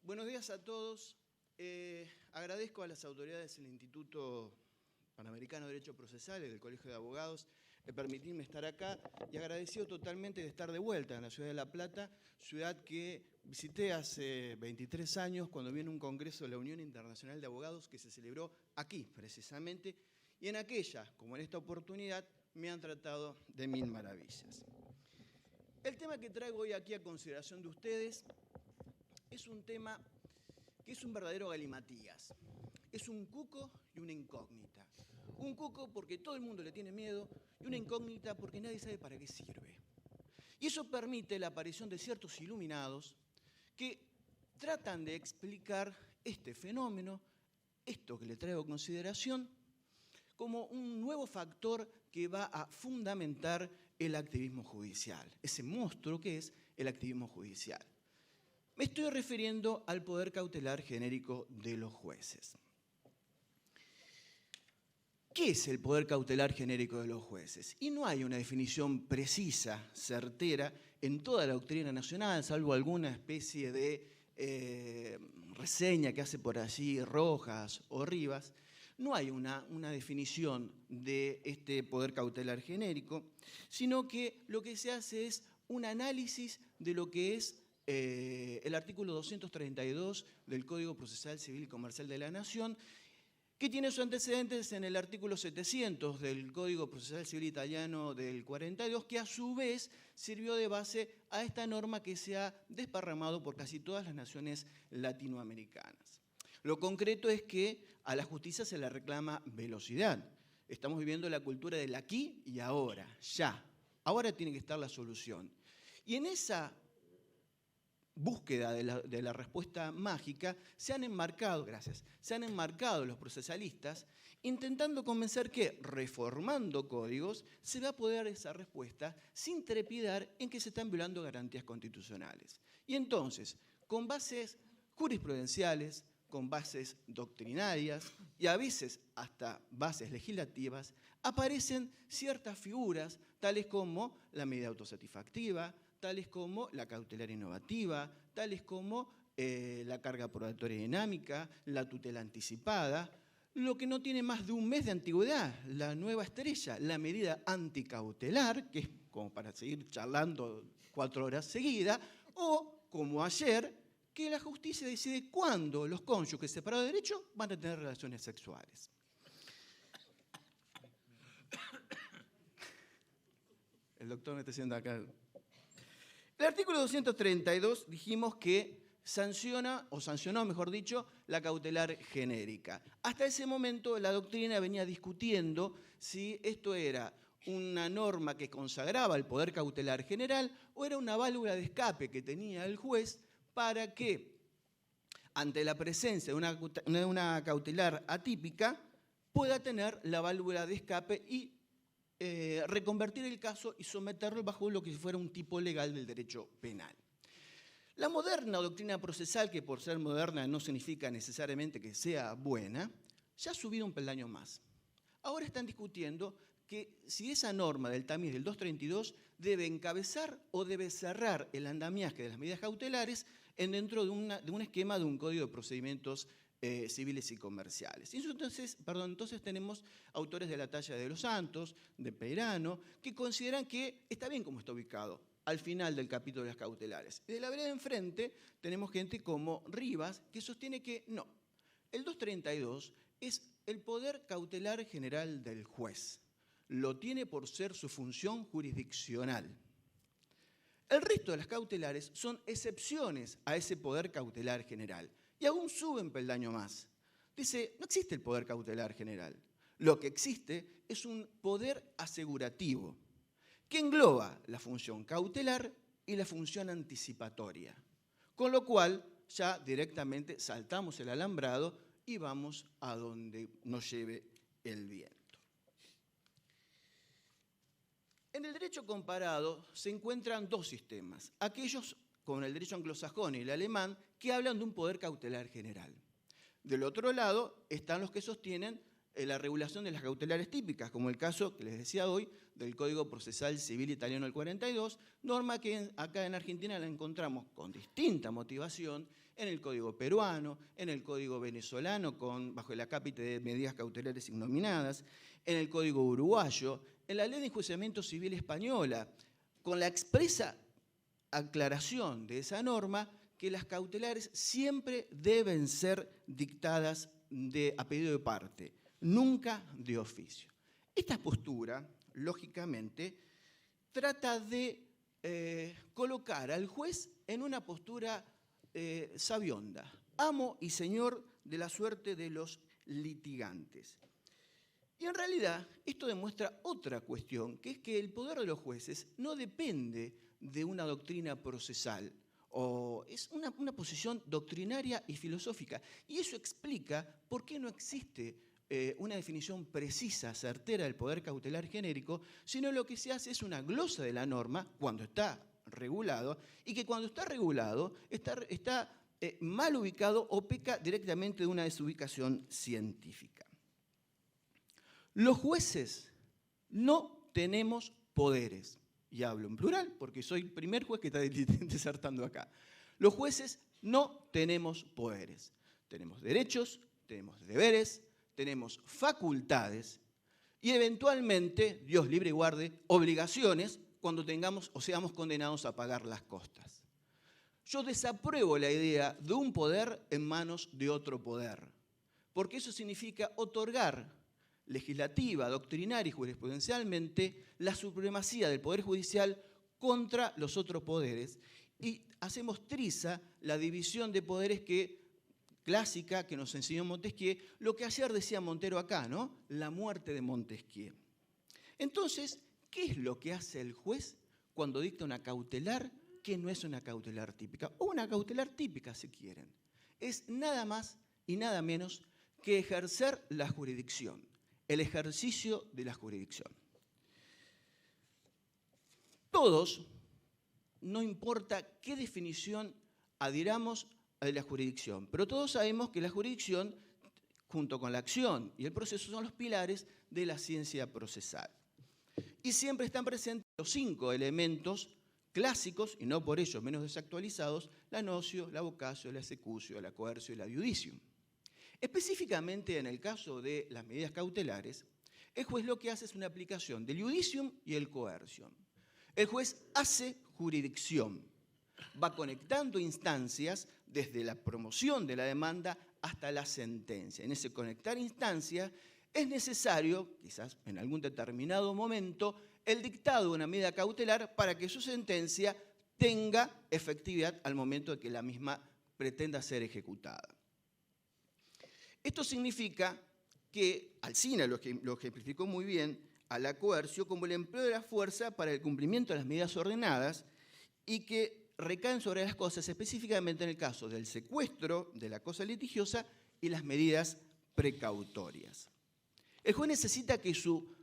Buenos días a todos. Agradezco a las autoridades del Instituto Panamericano de Derecho Procesal y del Colegio de Abogados de permitirme estar acá y agradecido totalmente de estar de vuelta en la ciudad de La Plata, ciudad que visité hace 23 años cuando vino un congreso de la Unión Internacional de Abogados que se celebró aquí precisamente, y en aquella, como en esta oportunidad, me han tratado de mil maravillas. El tema que traigo hoy aquí a consideración de ustedes es un tema que es un verdadero galimatías. Es un cuco y una incógnita. Un cuco porque todo el mundo le tiene miedo y una incógnita porque nadie sabe para qué sirve. Y eso permite la aparición de ciertos iluminados que tratan de explicar este fenómeno, esto que le traigo a consideración, como un nuevo factor que va a fundamentar el activismo judicial, ese monstruo que es el activismo judicial. Me estoy refiriendo al poder cautelar genérico de los jueces. ¿Qué es el poder cautelar genérico de los jueces? Y no hay una definición precisa, certera, en toda la doctrina nacional, salvo alguna especie de reseña que hace por allí Rojas o Rivas. No hay una definición de este poder cautelar genérico, sino que lo que se hace es un análisis de lo que es el artículo 232 del Código Procesal Civil y Comercial de la Nación, que tiene sus antecedentes en el artículo 700 del Código Procesal Civil Italiano del 42, que a su vez sirvió de base a esta norma que se ha desparramado por casi todas las naciones latinoamericanas. Lo concreto es que a la justicia se le reclama velocidad. Estamos viviendo la cultura del aquí y ahora, ya. Ahora tiene que estar la solución. Y en esa búsqueda de la respuesta mágica, se han enmarcado los procesalistas intentando convencer que, reformando códigos, se va a poder dar esa respuesta sin trepidar en que se están violando garantías constitucionales. Y entonces, con bases jurisprudenciales, con bases doctrinarias y a veces hasta bases legislativas, aparecen ciertas figuras, tales como la medida autosatisfactiva, tales como la cautelar innovativa, tales como la carga probatoria dinámica, la tutela anticipada, lo que no tiene más de un mes de antigüedad, la nueva estrella, la medida anticautelar, que es como para seguir charlando 4 horas seguidas, o, como ayer, que la justicia decide cuándo los cónyuges separados de derecho van a tener relaciones sexuales. El doctor me está haciendo acá. El artículo 232 dijimos que sancionó, mejor dicho, la cautelar genérica. Hasta ese momento la doctrina venía discutiendo si esto era una norma que consagraba el poder cautelar general o era una válvula de escape que tenía el juez para que, ante la presencia de una cautelar atípica, pueda tener la válvula de escape y reconvertir el caso y someterlo bajo lo que fuera un tipo legal del derecho penal. La moderna doctrina procesal, que por ser moderna no significa necesariamente que sea buena, ya ha subido un peldaño más. Ahora están discutiendo que si esa norma del tamiz del 232 debe encabezar o debe cerrar el andamiaje de las medidas cautelares dentro de un esquema de un código de procedimientos civiles y comerciales. Y entonces tenemos autores de la talla de Los Santos, de Peirano, que consideran que está bien como está ubicado, al final del capítulo de las cautelares. Y de la vereda de enfrente tenemos gente como Rivas, que sostiene que no. El 232 es el poder cautelar general del juez. Lo tiene por ser su función jurisdiccional. El resto de las cautelares son excepciones a ese poder cautelar general. Y aún sube un peldaño más. Dice, no existe el poder cautelar general. Lo que existe es un poder asegurativo que engloba la función cautelar y la función anticipatoria. Con lo cual, ya directamente saltamos el alambrado y vamos a donde nos lleve el viento. En el derecho comparado se encuentran dos sistemas. Aquellos con el derecho anglosajón y el alemán, que hablan de un poder cautelar general. Del otro lado están los que sostienen la regulación de las cautelares típicas, como el caso que les decía hoy del Código Procesal Civil Italiano del 42, norma que acá en Argentina la encontramos con distinta motivación en el Código peruano, en el Código venezolano bajo el acápite de medidas cautelares ignominadas, en el Código uruguayo, en la Ley de Enjuiciamiento Civil española, con la expresa aclaración de esa norma que las cautelares siempre deben ser dictadas a pedido de parte, nunca de oficio. Esta postura, lógicamente, trata de colocar al juez en una postura sabionda, amo y señor de la suerte de los litigantes. Y en realidad esto demuestra otra cuestión, que es que el poder de los jueces no depende de una doctrina procesal, o es una posición doctrinaria y filosófica. Y eso explica por qué no existe una definición precisa, certera del poder cautelar genérico, sino lo que se hace es una glosa de la norma cuando está regulado, y que cuando está regulado está mal ubicado o peca directamente de una desubicación científica. Los jueces no tenemos poderes. Y hablo en plural porque soy el primer juez que está disertando acá. Los jueces no tenemos poderes. Tenemos derechos, tenemos deberes, tenemos facultades y eventualmente, Dios libre y guarde, obligaciones cuando tengamos o seamos condenados a pagar las costas. Yo desapruebo la idea de un poder en manos de otro poder, porque eso significa otorgar legislativa, doctrinaria y jurisprudencialmente la supremacía del Poder Judicial contra los otros poderes, y hacemos triza la división de poderes clásica que nos enseñó Montesquieu, lo que ayer decía Montero acá, ¿no? La muerte de Montesquieu. Entonces, ¿qué es lo que hace el juez cuando dicta una cautelar que no es una cautelar típica? O una cautelar típica, si quieren. Es nada más y nada menos que ejercer la jurisdicción. El ejercicio de la jurisdicción. Todos, no importa qué definición adhiramos a la jurisdicción, pero todos sabemos que la jurisdicción, junto con la acción y el proceso, son los pilares de la ciencia procesal. Y siempre están presentes los 5 elementos clásicos, y no por ello menos desactualizados: la notio, la vocatio, la executio, la coercio y la iudicium. Específicamente en el caso de las medidas cautelares, el juez lo que hace es una aplicación del iudicium y el coercium. El juez hace jurisdicción, va conectando instancias desde la promoción de la demanda hasta la sentencia. En ese conectar instancias es necesario, quizás en algún determinado momento, el dictado de una medida cautelar para que su sentencia tenga efectividad al momento de que la misma pretenda ser ejecutada. Esto significa que Alsina lo ejemplificó muy bien a la coercio como el empleo de la fuerza para el cumplimiento de las medidas ordenadas, y que recaen sobre las cosas, específicamente en el caso del secuestro de la cosa litigiosa y las medidas precautorias. El juez necesita que su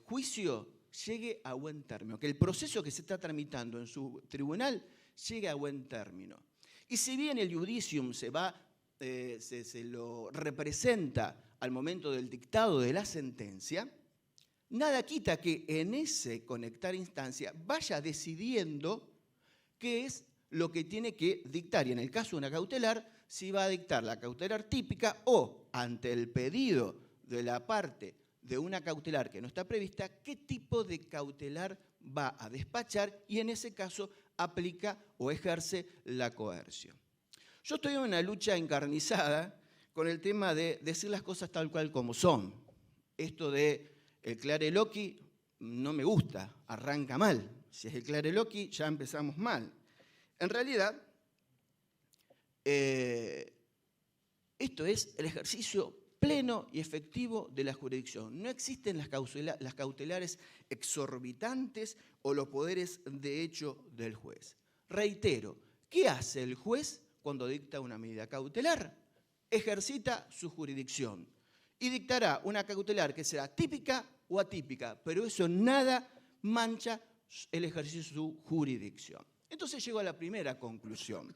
juicio llegue a buen término, que el proceso que se está tramitando en su tribunal llegue a buen término. Y si bien el iudicium se lo representa al momento del dictado de la sentencia, nada quita que en ese conectar instancia vaya decidiendo qué es lo que tiene que dictar. Y en el caso de una cautelar, si va a dictar la cautelar típica o, ante el pedido de la parte de una cautelar que no está prevista, qué tipo de cautelar va a despachar, y en ese caso aplica o ejerce la coerción. Yo estoy en una lucha encarnizada con el tema de decir las cosas tal cual como son. Esto de el clare loci no me gusta, arranca mal. Si es el clare loci, ya empezamos mal. En realidad, esto es el ejercicio pleno y efectivo de la jurisdicción. No existen las cautelares exorbitantes o los poderes de hecho del juez. Reitero, ¿qué hace el juez cuando dicta una medida cautelar? Ejercita su jurisdicción y dictará una cautelar que será típica o atípica, pero eso nada mancha el ejercicio de su jurisdicción. Entonces llego a la primera conclusión.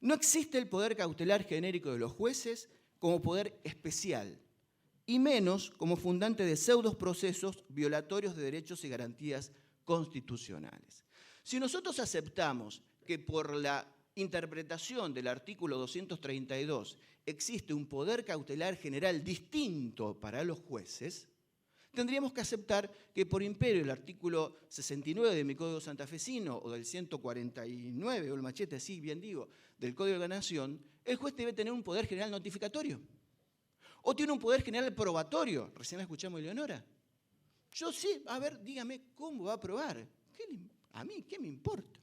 No existe el poder cautelar genérico de los jueces como poder especial, y menos como fundante de pseudos procesos violatorios de derechos y garantías constitucionales. Si nosotros aceptamos que por la interpretación del artículo 232 existe un poder cautelar general distinto para los jueces, tendríamos que aceptar que por imperio el artículo 69 de mi Código Santafesino o del 149, o el machete, así bien digo, del Código de la Nación, el juez debe tener un poder general notificatorio. O tiene un poder general probatorio. Recién la escuchamos, Eleonora. Yo sé, a ver, dígame cómo va a probar. ¿A mí qué me importa?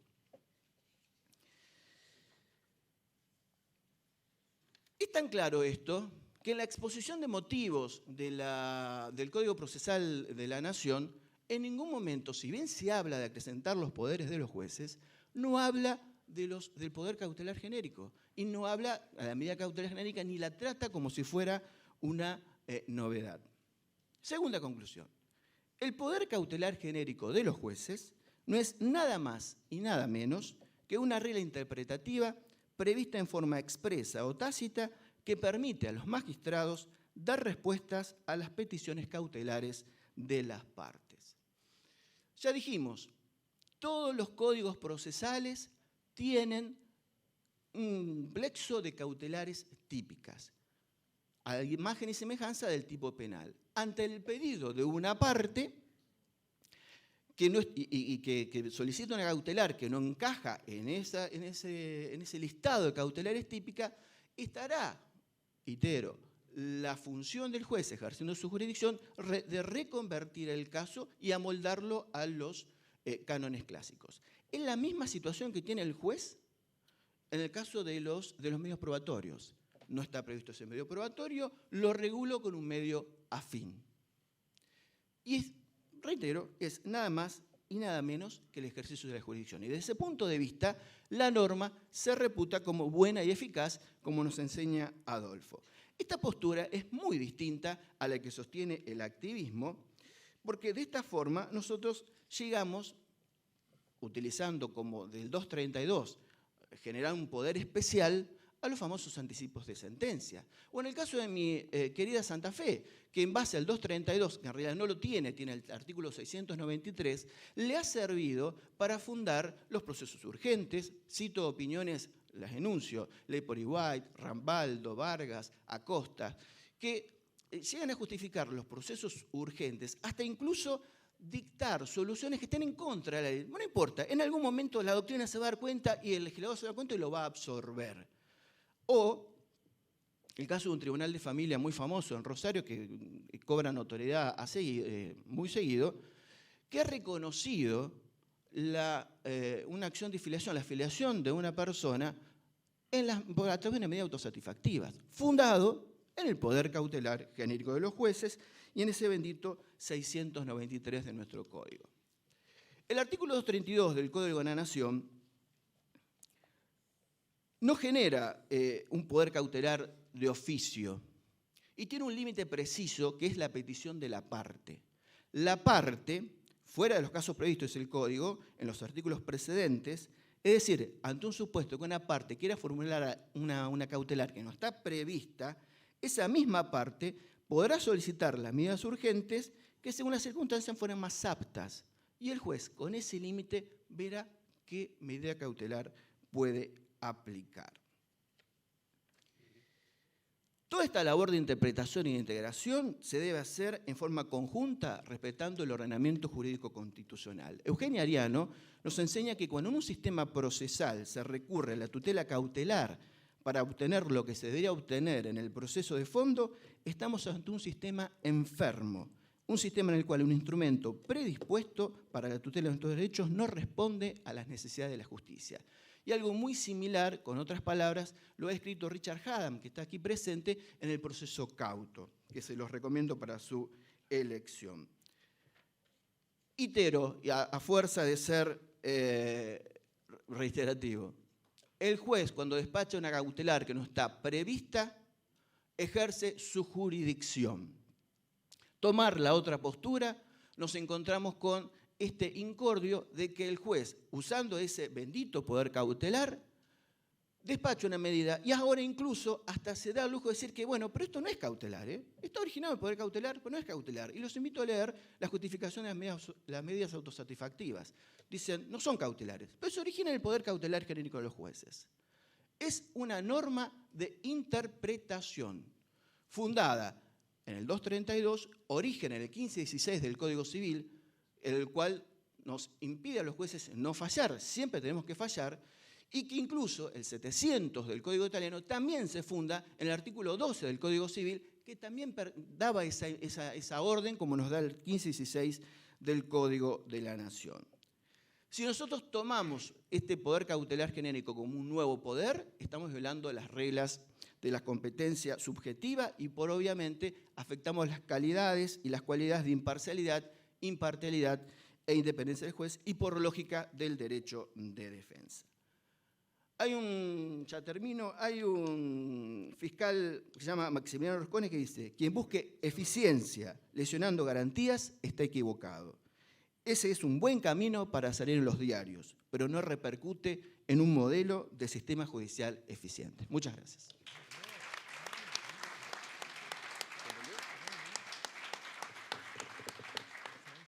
Es tan claro esto que en la exposición de motivos del Código Procesal de la Nación, en ningún momento, si bien se habla de acrecentar los poderes de los jueces, no habla del poder cautelar genérico. Y no habla a la medida cautelar genérica ni la trata como si fuera una novedad. Segunda conclusión. El poder cautelar genérico de los jueces no es nada más y nada menos que una regla interpretativa prevista en forma expresa o tácita que permite a los magistrados dar respuestas a las peticiones cautelares de las partes. Ya dijimos, todos los códigos procesales tienen un plexo de cautelares típicas, a imagen y semejanza del tipo penal. Ante el pedido de una parte que solicita una cautelar que no encaja en ese listado de cautelares típicas, estará, itero, la función del juez ejerciendo su jurisdicción de reconvertir el caso y amoldarlo a los cánones clásicos. Es la misma situación que tiene el juez en el caso de los medios probatorios. No está previsto ese medio probatorio, lo regulo con un medio afín. Y reitero, es nada más y nada menos que el ejercicio de la jurisdicción. Y desde ese punto de vista, la norma se reputa como buena y eficaz, como nos enseña Adolfo. Esta postura es muy distinta a la que sostiene el activismo, porque de esta forma nosotros llegamos, utilizando como del 232, generar un poder especial a los famosos anticipos de sentencia. O en el caso de mi querida Santa Fe, que en base al 232, que en realidad no lo tiene, tiene el artículo 693, le ha servido para fundar los procesos urgentes. Cito opiniones, las enuncio, Lepore White, Rambaldo, Vargas, Acosta, que llegan a justificar los procesos urgentes, hasta incluso dictar soluciones que estén en contra de la ley. No importa, en algún momento la doctrina se va a dar cuenta y el legislador se va a dar cuenta y lo va a absorber. O el caso de un tribunal de familia muy famoso en Rosario, que cobra notoriedad muy seguido, que ha reconocido una acción de filiación, la filiación de una persona a través de una medida autosatisfactiva, fundado en el poder cautelar genérico de los jueces y en ese bendito 693 de nuestro Código. El artículo 232 del Código de la Nación no genera un poder cautelar de oficio y tiene un límite preciso que es la petición de la parte. La parte, fuera de los casos previstos en el Código, en los artículos precedentes, es decir, ante un supuesto que una parte quiera formular una cautelar que no está prevista, esa misma parte podrá solicitar las medidas urgentes que según las circunstancias fueran más aptas. Y el juez, con ese límite, verá qué medida cautelar puede aplicar. Toda esta labor de interpretación y de integración se debe hacer en forma conjunta, respetando el ordenamiento jurídico constitucional. Eugenia Ariano nos enseña que cuando en un sistema procesal se recurre a la tutela cautelar para obtener lo que se debería obtener en el proceso de fondo, estamos ante un sistema enfermo, un sistema en el cual un instrumento predispuesto para la tutela de nuestros derechos no responde a las necesidades de la justicia. Y algo muy similar, con otras palabras, lo ha escrito Richard Haddam, que está aquí presente, en el proceso Cauto, que se los recomiendo para su elección. Itero, a fuerza de ser reiterativo, el juez, cuando despacha una cautelar que no está prevista, ejerce su jurisdicción. Tomar la otra postura, nos encontramos con este incordio de que el juez, usando ese bendito poder cautelar, despacha una medida y ahora incluso hasta se da el lujo de decir que, bueno, pero esto no es cautelar, ¿eh? Está originado el poder cautelar, pero no es cautelar. Y los invito a leer la justificación de las medidas autosatisfactivas. Dicen, no son cautelares, pero se origina en el poder cautelar genérico de los jueces. Es una norma de interpretación fundada en el 232, origen en el 1516 del Código Civil, el cual nos impide a los jueces no fallar, siempre tenemos que fallar, y que incluso el 700 del Código Italiano también se funda en el artículo 12 del Código Civil, que también daba esa orden como nos da el 1516 del Código de la Nación. Si nosotros tomamos este poder cautelar genérico como un nuevo poder, estamos violando las reglas de la competencia subjetiva y por obviamente afectamos las calidades y las cualidades de imparcialidad, imparcialidad e independencia del juez y por lógica del derecho de defensa. Ya termino, hay un fiscal que se llama Maximiliano Roscone que dice: quien busque eficiencia lesionando garantías está equivocado. Ese es un buen camino para salir en los diarios, pero no repercute en un modelo de sistema judicial eficiente. Muchas gracias.